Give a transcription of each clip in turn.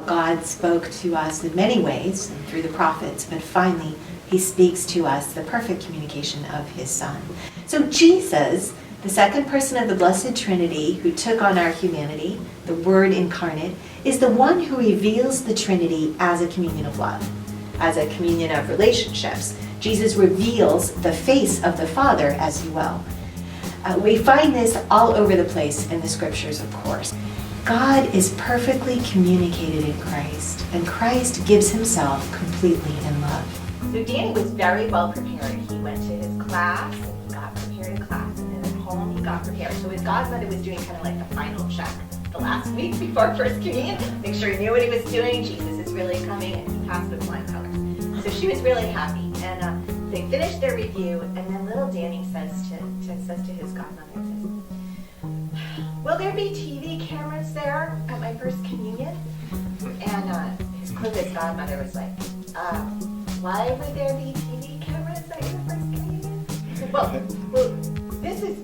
God spoke to us in many ways and through the prophets, but finally he speaks to us the perfect communication of his Son. So Jesus, the second person of the Blessed Trinity who took on our humanity, the Word incarnate, is the one who reveals the Trinity as a communion of love, as a communion of relationships. Jesus reveals the face of the Father, as you will. We find this all over the place in the scriptures, of course. God is perfectly communicated in Christ, and Christ gives himself completely in love. So Danny was very well prepared. He went to his class, and he got prepared in class, and then at home he got prepared. So his godmother was doing kind of like the final check the last week before First Communion, make sure he knew what he was doing. Jesus is really coming, and he passed with flying colors. So she was really happy, and they finished their review, and then little Danny says to his godmother, "Will there be TV cameras there at my First Communion?" And his clueless godmother was like, "Why would there be TV cameras at your First Communion?" He said, well, this is,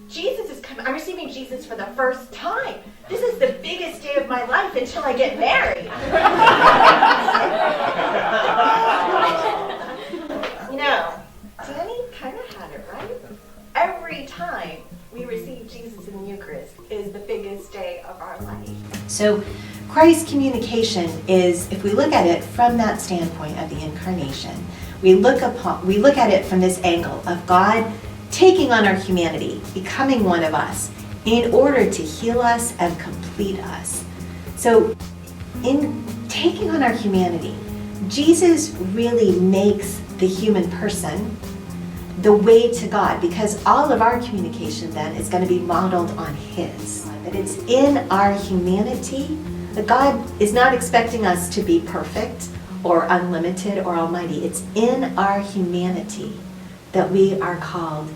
Jesus is coming. I'm receiving Jesus for the first time. This is the biggest day of my life until I get married. You know, Danny kind of had it right. Every time we receive Jesus in the Eucharist is the biggest day of our life. So Christ's communication is, if we look at it from that standpoint of the incarnation, we look at it from this angle of God taking on our humanity, becoming one of us, in order to heal us and complete us. So in taking on our humanity, Jesus really makes the human person the way to God, because all of our communication then is going to be modeled on his. That it's in our humanity that God is not expecting us to be perfect or unlimited or almighty. It's in our humanity that we are called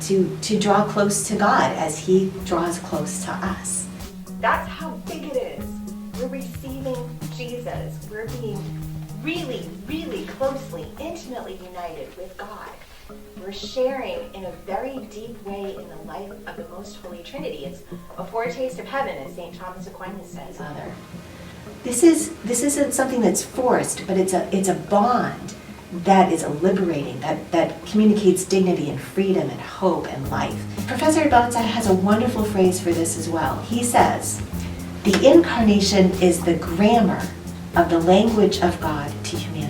to draw close to God as he draws close to us. That's how big it is. We're receiving Jesus. We're being really, really closely, intimately united with God. We're sharing in a very deep way in the life of the Most Holy Trinity. It's a foretaste of heaven, as St. Thomas Aquinas says. Father, this isn't something that's forced, but it's a bond that is liberating, that communicates dignity and freedom and hope and life. Professor Bonza has a wonderful phrase for this as well. He says, "The incarnation is the grammar of the language of God to humanity."